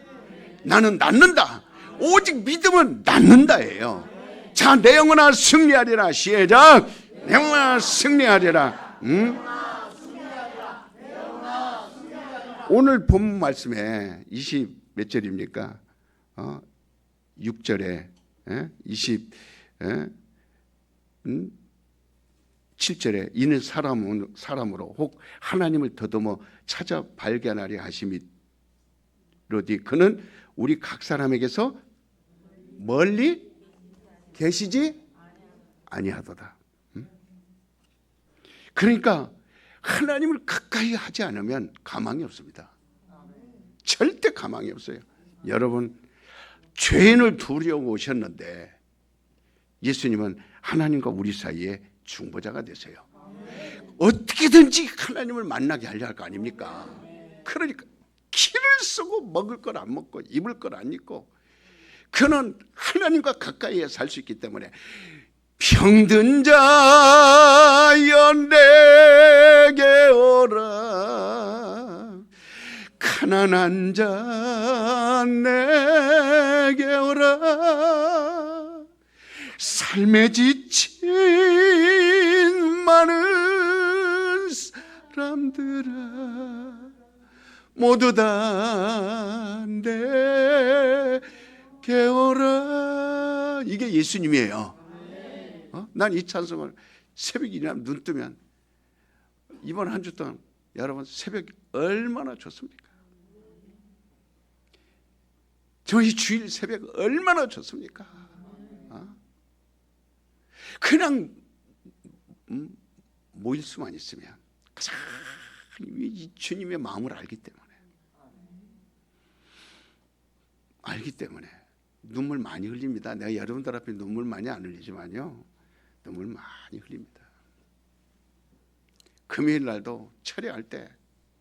나는 낫는다. 오직 믿음은 낫는다예요. 자, 내 영혼아 승리하리라. 시작. 내 영혼아 승리하리라. 오늘 본 말씀에 20 몇 절입니까? 6절에 27절에 이는 사람으로 혹 하나님을 더듬어 찾아 발견하려 하심이로디 그는 우리 각 사람에게서 멀리 계시지 아니하도다. 그러니까 하나님을 가까이 하지 않으면 가망이 없습니다. 절대 가망이 없어요. 여러분, 죄인을 두려워 오셨는데 예수님은 하나님과 우리 사이에 중보자가 되세요. 어떻게든지 하나님을 만나게 하려 할 거 아닙니까? 그러니까 키를 쓰고 먹을 걸 안 먹고 입을 걸 안 입고 그는 하나님과 가까이에 살 수 있기 때문에 병든 자여 내게 오라, 가난한 자 내게 오라, 삶에 지친 많은 사람들아 모두 다 내게 오라. 이게 예수님이에요. 난 이 찬송을 새벽이나 눈 뜨면 이번 한 주 동안 여러분 새벽이 얼마나 좋습니까? 저희 주일 새벽 얼마나 좋습니까? 그냥 모일 수만 있으면 가장 이 주님의 마음을 알기 때문에 눈물 많이 흘립니다. 내가 여러분들 앞에 눈물 많이 안 흘리지만요, 눈물 많이 흘립니다. 금요일 날도 철회할 때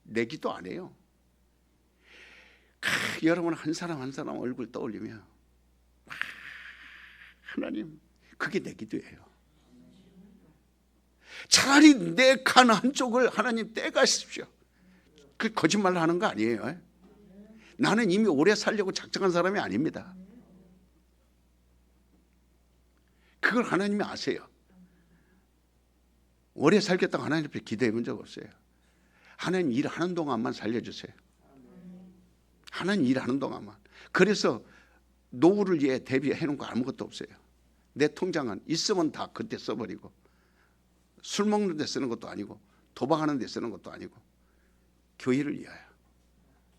내 기도 안 해요. 여러분 한 사람 한 사람 얼굴 떠올리며 하나님, 그게 내 기도예요. 차라리 내 간 한쪽을 하나님 떼가십시오. 그 거짓말 하는 거 아니에요. 나는 이미 오래 살려고 작정한 사람이 아닙니다. 그걸 하나님이 아세요. 오래 살겠다고 하나님 앞에 기도해 본 적 없어요. 하나님 일하는 동안만 살려주세요. 하나님 일하는 동안만. 그래서 노후를 위해 대비해 놓은 거 아무것도 없어요. 내 통장은 있으면 다 그때 써버리고, 술 먹는 데 쓰는 것도 아니고 도박하는 데 쓰는 것도 아니고 교회를 위하여,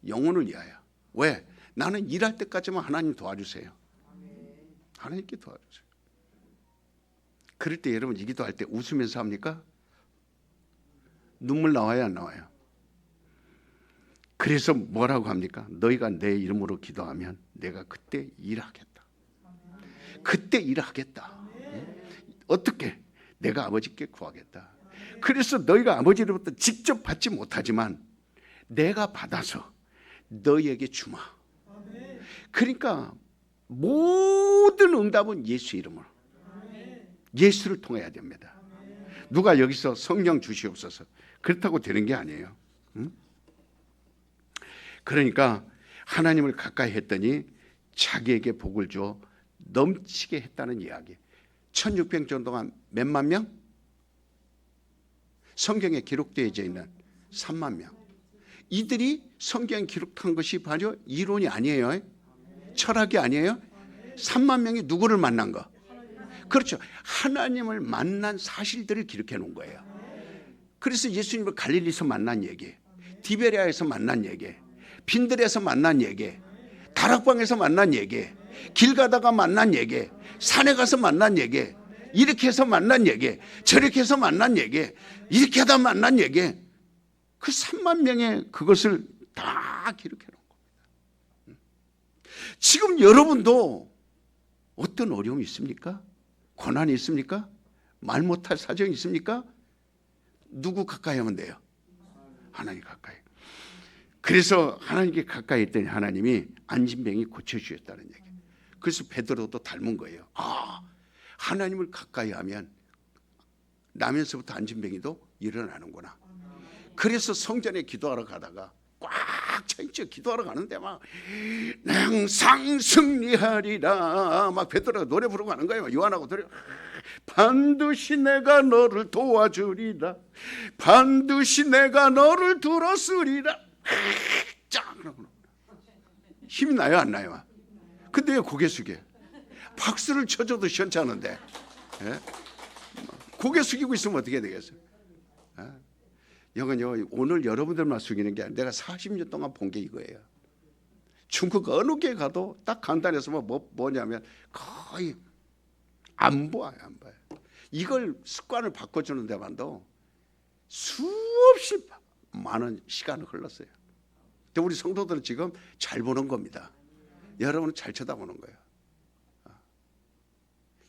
영혼을 위하여. 왜? 나는 일할 때까지만 하나님 도와주세요. 하나님께 도와주세요. 그럴 때 여러분 이 기도할 때 웃으면서 합니까? 눈물 나와요, 안 나와요? 그래서 뭐라고 합니까? 너희가 내 이름으로 기도하면 내가 그때 일하겠다. 그때 일하겠다. 어떻게? 내가 아버지께 구하겠다. 그래서 너희가 아버지로부터 직접 받지 못하지만 내가 받아서 너희에게 주마. 그러니까 모든 응답은 예수 이름으로, 예수를 통해야 됩니다. 누가 여기서 성령 주시옵소서 그렇다고 되는 게 아니에요. 그러니까 하나님을 가까이 했더니 자기에게 복을 주어 넘치게 했다는 이야기. 1600년 동안 몇만 명? 성경에 기록되어져 있는 3만 명. 이들이 성경에 기록한 것이 바로 이론이 아니에요. 철학이 아니에요. 3만 명이 누구를 만난 거? 그렇죠. 하나님을 만난 사실들을 기록해 놓은 거예요. 그래서 예수님을 갈릴리에서 만난 얘기, 디베리아에서 만난 얘기, 빈들에서 만난 얘기, 다락방에서 만난 얘기, 길 가다가 만난 얘기, 산에 가서 만난 얘기, 이렇게 해서 만난 얘기, 저렇게 해서 만난 얘기, 이렇게 하다 만난 얘기, 그 3만 명의 그것을 다 기록해 놓은 겁니다. 지금 여러분도 어떤 어려움이 있습니까? 고난이 있습니까? 말 못할 사정이 있습니까? 누구 가까이 하면 돼요? 하나님 가까이. 그래서 하나님께 가까이 했더니 하나님이 안진병이 고쳐주셨다는 얘기. 그래서 베드로도 닮은 거예요. 아, 하나님을 가까이 하면 나면서부터 안진병이도 일어나는구나. 그래서 성전에 기도하러 가다가 꽉 차있죠. 기도하러 가는데 막 항상 승리하리라 막 베드로가 노래 부르고 가는 거예요. 요한하고 노래, 반드시 내가 너를 도와주리라, 반드시 내가 너를 들었으리라. 짱! 힘이 나요, 안 나요? 근데 왜 고개 숙여? 박수를 쳐줘도 시원찮은데, 예? 고개 숙이고 있으면 어떻게 되겠어요? 이건요, 오늘 여러분들만 숙이는 게 아니라 내가 40년 동안 본 게 이거예요. 중국 어느 게 가도 딱 간단해서 뭐냐면 거의 안 봐요, 안 봐요. 이걸 습관을 바꿔주는 데만도 수없이 많은 시간이 흘렀어요. 근데 우리 성도들은 지금 잘 보는 겁니다. 여러분은 잘 쳐다보는 거예요.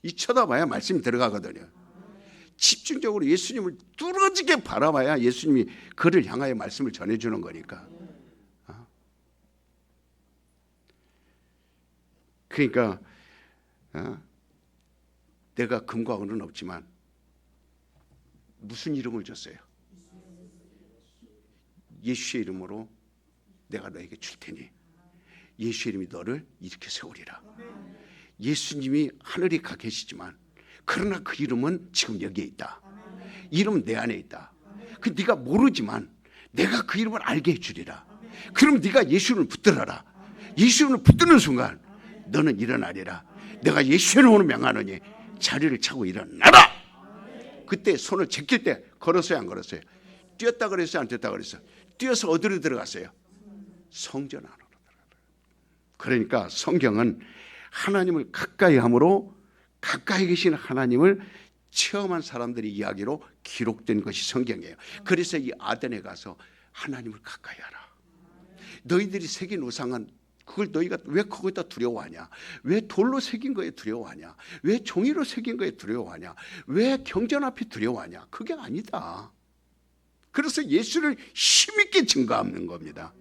이 쳐다봐야 말씀이 들어가거든요. 집중적으로 예수님을 뚫어지게 바라봐야 예수님이 그를 향하여 말씀을 전해주는 거니까. 그러니까 내가 금과 은은 없지만 무슨 이름을 줬어요? 예수의 이름으로 내가 너에게 줄 테니 예수의 이름이 너를 일으켜 세우리라. 예수님이 하늘에 가 계시지만 그러나 그 이름은 지금 여기에 있다. 이름은 내 안에 있다. 그 네가 모르지만 내가 그 이름을 알게 해주리라. 그럼 네가 예수를 붙들어라. 예수를 붙드는 순간 너는 일어나리라. 내가 예수의 이름으로 명하노니 자리를 차고 일어나라. 그때 손을 제낄 때 걸었어요, 안 걸었어요? 뛰었다 그랬어요, 안 뛰었다 그랬어요? 뛰어서 어디로 들어갔어요? 성전 안으로 들어갔어요. 그러니까 성경은 하나님을 가까이 함으로 가까이 계신 하나님을 체험한 사람들의 이야기로 기록된 것이 성경이에요. 그래서 이 아덴에 가서 하나님을 가까이 하라. 너희들이 새긴 우상은 그걸 너희가 왜 거기다 두려워하냐? 왜 돌로 새긴 거에 두려워하냐? 왜 종이로 새긴 거에 두려워하냐? 왜 경전 앞에 두려워하냐? 그게 아니다. 그래서 예수를 힘있게 증거하는 겁니다.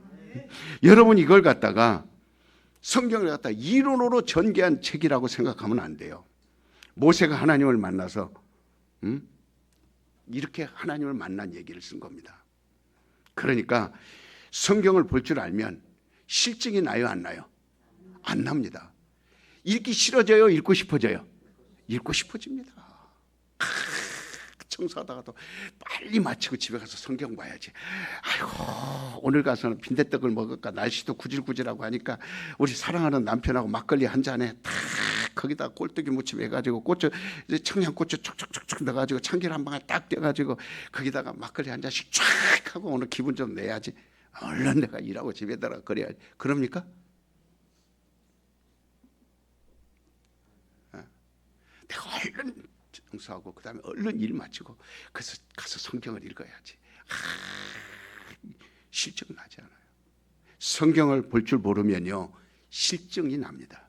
여러분 이걸 갖다가 성경을 갖다 이론으로 전개한 책이라고 생각하면 안 돼요. 모세가 하나님을 만나서 이렇게 하나님을 만난 얘기를 쓴 겁니다. 그러니까 성경을 볼 줄 알면 실증이 나요, 안 나요? 안 납니다. 읽기 싫어져요, 읽고 싶어져요? 읽고 싶어집니다. 청소하다가도 빨리 마치고 집에 가서 성경 봐야지. 아이고 오늘 가서는 빈대떡을 먹을까? 날씨도 구질구질하고 하니까 우리 사랑하는 남편하고 막걸리 한 잔에 탁 거기다 꼴뚜기 무침 해가지고 고추 청양고추 촉촉촉촉 넣어가지고 참기름 한 방울 딱 떼가지고 거기다가 막걸리 한 잔씩 쫙 하고 오늘 기분 좀 내야지. 얼른 내가 일하고 집에 들어가 그래야지. 그럽니까? 내가 얼른 청소하고 그 다음에 얼른 일 마치고 그래서 가서 성경을 읽어야지. 실증 나지 않아요. 성경을 볼 줄 모르면요 실증이 납니다.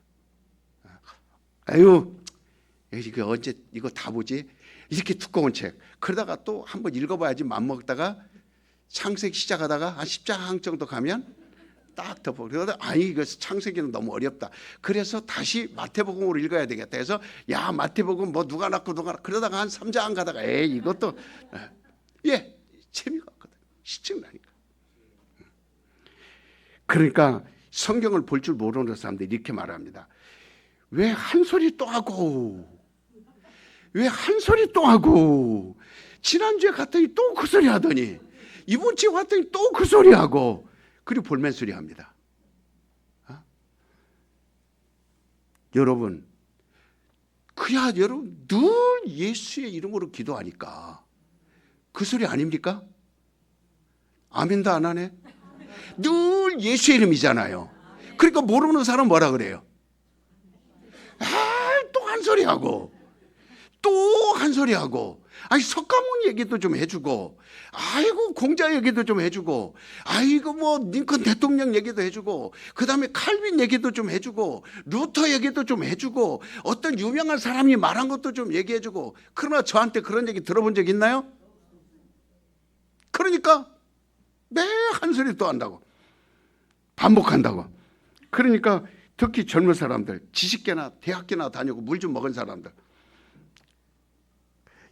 아유 이거 언제 이거 다 보지? 이렇게 두꺼운 책 그러다가 또 한번 읽어봐야지 맘먹다가 창세기 시작하다가 한 10장 정도 가면 딱 덮어. 그러다 아니 이거 창세기는 너무 어렵다. 그래서 다시 마태복음으로 읽어야 되겠다 해서 야 마태복음 뭐 누가 낳고 누가 그러다가 한 3장 가다가 에이 이것도 재미가 없거든. 시청 나니까. 그러니까 성경을 볼 줄 모르는 사람들이 이렇게 말합니다. 왜 한 소리 또 하고 왜 한 소리 또 하고 지난주에 갔더니 또 그 소리 하더니 이번 주에 왔더니 또 그 소리 하고 그리고 볼멘 소리 합니다. 여러분, 그야 여러분 늘 예수의 이름으로 기도하니까 그 소리 아닙니까? 아멘도 안 하네. 늘 예수의 이름이잖아요. 그러니까 모르는 사람 뭐라 그래요? 또 한 소리 하고 또 한 소리 하고 아니 석가모니 얘기도 좀 해주고 아이고 공자 얘기도 좀 해주고 아이고 뭐 링컨 대통령 얘기도 해주고 그 다음에 칼빈 얘기도 좀 해주고 루터 얘기도 좀 해주고 어떤 유명한 사람이 말한 것도 좀 얘기해주고 그러나 저한테 그런 얘기 들어본 적 있나요? 그러니까 매 한 소리 또 한다고 반복한다고. 그러니까 특히 젊은 사람들 지식계나 대학교나 다니고 물 좀 먹은 사람들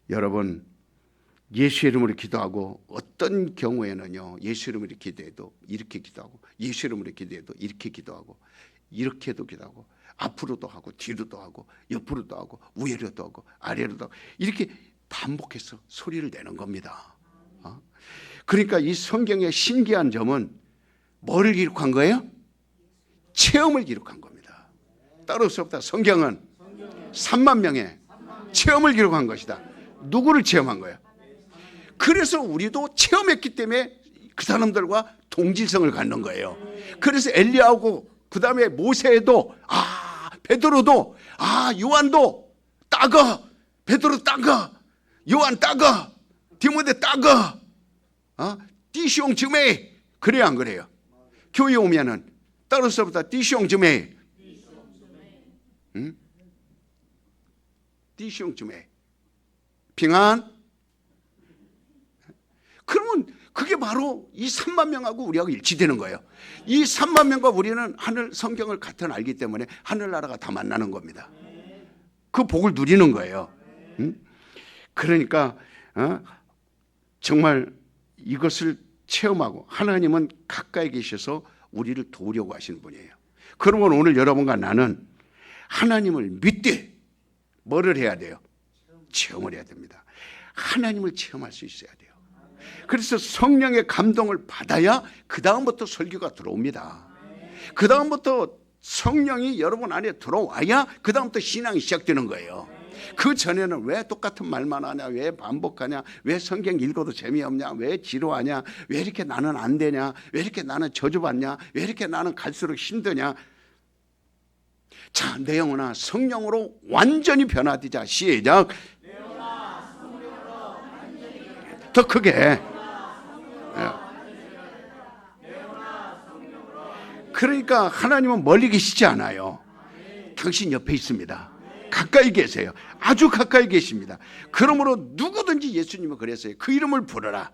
여러분 예수 이름으로 기도하고 어떤 경우에는요 예수 이름으로 기도해도 이렇게 기도하고 예수 이름으로 기도해도 이렇게 기도하고 이렇게도 기도하고 앞으로도 하고 뒤로도 하고 옆으로도 하고 위로도 하고 아래로도 하고 이렇게 반복해서 소리를 내는 겁니다. 그러니까 이 성경의 신기한 점은 뭐를 기록한 거예요? 체험을 기록한 겁니다. 따로 수 없다. 성경은 3만 명의 체험을 기록한 것이다. 누구를 체험한 거예요? 그래서 우리도 체험했기 때문에 그 사람들과 동질성을 갖는 거예요. 그래서 엘리야하고 그 다음에 모세도 베드로도 요한도 따가 베드로 따가 요한 따가 디모데 따가 띠숑 즈메. 그래야 안 그래요? 교회 오면은 따로서부터 띠숑 즈메. 띠숑 즈메.平安. 그러면 그게 바로 이 3만 명하고 우리하고 일치되는 거예요. 이 3만 명과 우리는 하늘 성경을 같은 알기 때문에 하늘나라가 다 만나는 겁니다. 그 복을 누리는 거예요. 그러니까 정말 이것을 체험하고 하나님은 가까이 계셔서 우리를 도우려고 하시는 분이에요. 그러면 오늘 여러분과 나는 하나님을 믿되 뭐를 해야 돼요? 체험을 해야 됩니다. 하나님을 체험할 수 있어야 돼요. 그래서 성령의 감동을 받아야 그 다음부터 설교가 들어옵니다. 그 다음부터 성령이 여러분 안에 들어와야 그 다음부터 신앙이 시작되는 거예요. 그 전에는 왜 똑같은 말만 하냐, 왜 반복하냐, 왜 성경 읽어도 재미없냐, 왜 지루하냐, 왜 이렇게 나는 안 되냐, 왜 이렇게 나는 저주받냐, 왜 이렇게 나는 갈수록 힘드냐. 자, 내 영혼아 성령으로 완전히 변화되자. 시작. 더 크게. 그러니까 하나님은 멀리 계시지 않아요. 당신 옆에 있습니다. 가까이 계세요. 아주 가까이 계십니다. 그러므로 누구든지 예수님은 그랬어요. 그 이름을 부르라.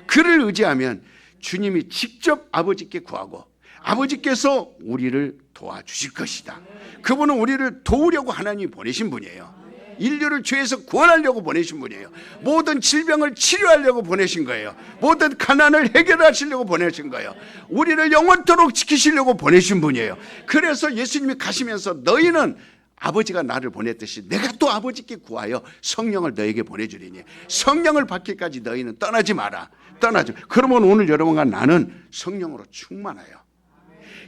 그를 의지하면 주님이 직접 아버지께 구하고 아버지께서 우리를 도와주실 것이다. 그분은 우리를 도우려고 하나님이 보내신 분이에요. 인류를 죄에서 구원하려고 보내신 분이에요. 모든 질병을 치료하려고 보내신 거예요. 모든 가난을 해결하시려고 보내신 거예요. 우리를 영원토록 지키시려고 보내신 분이에요. 그래서 예수님이 가시면서 너희는 아버지가 나를 보냈듯이 내가 또 아버지께 구하여 성령을 너에게 보내주리니 성령을 받기까지 너희는 떠나지 마라. 떠나지. 그러면 오늘 여러분과 나는 성령으로 충만해요.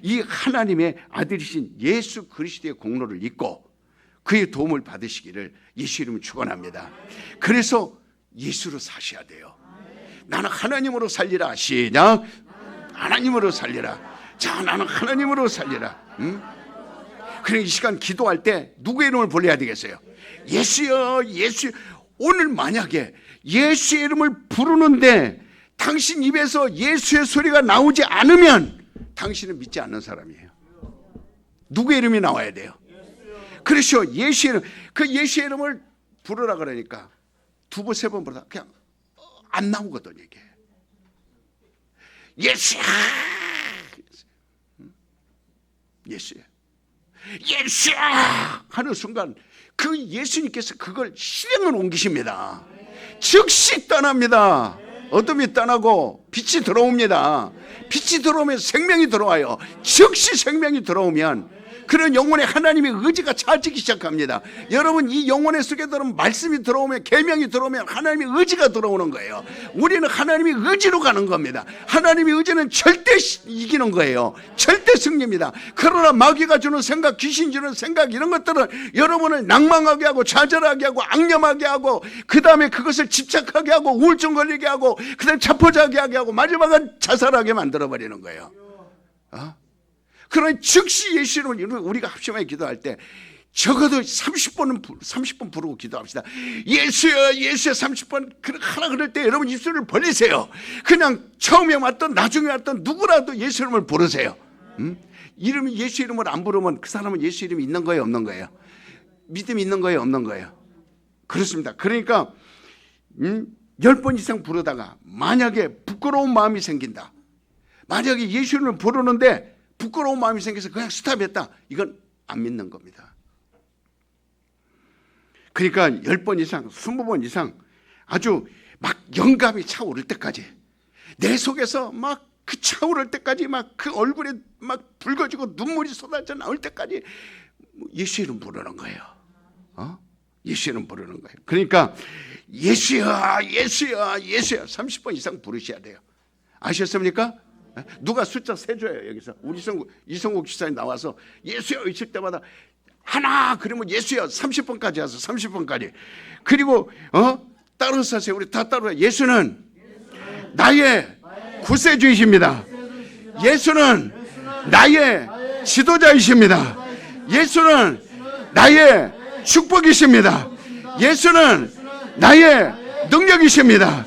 이 하나님의 아들이신 예수 그리스도의 공로를 잊고 그의 도움을 받으시기를 예수 이름으로 축원합니다. 그래서 예수로 사셔야 돼요. 나는 하나님으로 살리라. 시작. 하나님으로 살리라. 자, 나는 하나님으로 살리라. 그러니까 이 시간 기도할 때 누구의 이름을 불러야 되겠어요? 예수여, 예수. 오늘 만약에 예수의 이름을 부르는데 당신 입에서 예수의 소리가 나오지 않으면 당신은 믿지 않는 사람이에요. 누구의 이름이 나와야 돼요? 그렇죠. 예수의 이름. 그 예수의 이름을 부르라 그러니까 두 번, 세 번 부르다 그냥 안 나오거든 이게. 예수야. 예수야. 예수야 하는 순간 그 예수님께서 그걸 실행을 옮기십니다. 즉시 떠납니다. 어둠이 떠나고 빛이 들어옵니다. 빛이 들어오면 생명이 들어와요. 즉시 생명이 들어오면 그런 영혼의 하나님의 의지가 차지기 시작합니다. 여러분 이 영혼의 속에 들어오면 말씀이 들어오면 계명이 들어오면 하나님의 의지가 들어오는 거예요. 우리는 하나님의 의지로 가는 겁니다. 하나님의 의지는 절대 이기는 거예요. 절대 승리입니다. 그러나 마귀가 주는 생각, 귀신 주는 생각 이런 것들은 여러분을 낭망하게 하고 좌절하게 하고 악념하게 하고 그 다음에 그것을 집착하게 하고 우울증 걸리게 하고 그 다음에 자포자기하게 하고 마지막은 자살하게 만들어버리는 거예요. 그러나 즉시 예수 이름을 우리가 합심하게 기도할 때 적어도 30번 부르고 기도합시다. 예수야, 예수야 30번 하라 그럴 때 여러분 입술을 벌리세요. 그냥 처음에 왔던 나중에 왔던 누구라도 예수 이름을 부르세요. 이름이 예수 이름을 안 부르면 그 사람은 예수 이름이 있는 거예요, 없는 거예요? 믿음이 있는 거예요, 없는 거예요? 그렇습니다. 그러니까 10번 이상 부르다가 만약에 부끄러운 마음이 생긴다. 만약에 예수 이름을 부르는데 부끄러운 마음이 생겨서 그냥 스탑했다. 이건 안 믿는 겁니다. 그러니까 10번 이상, 20번 이상 아주 막 영감이 차오를 때까지 내 속에서 막 그 차오를 때까지 막 그 얼굴에 막 붉어지고 눈물이 쏟아져 나올 때까지 예수 이름 부르는 거예요. 예수 이름 부르는 거예요. 그러니까 예수야, 예수야, 예수야 30번 이상 부르셔야 돼요. 아셨습니까? 누가 숫자 세줘요. 여기서 우리 이성국 지사님 나와서 예수여 있을 때마다 하나 그러면 예수여 30번까지 와서 30번까지 그리고 따라서 하세요. 우리 다 따라서 예수는 나의 구세주이십니다. 예수는 나의 지도자이십니다. 예수는 나의 축복이십니다. 예수는 나의 능력이십니다.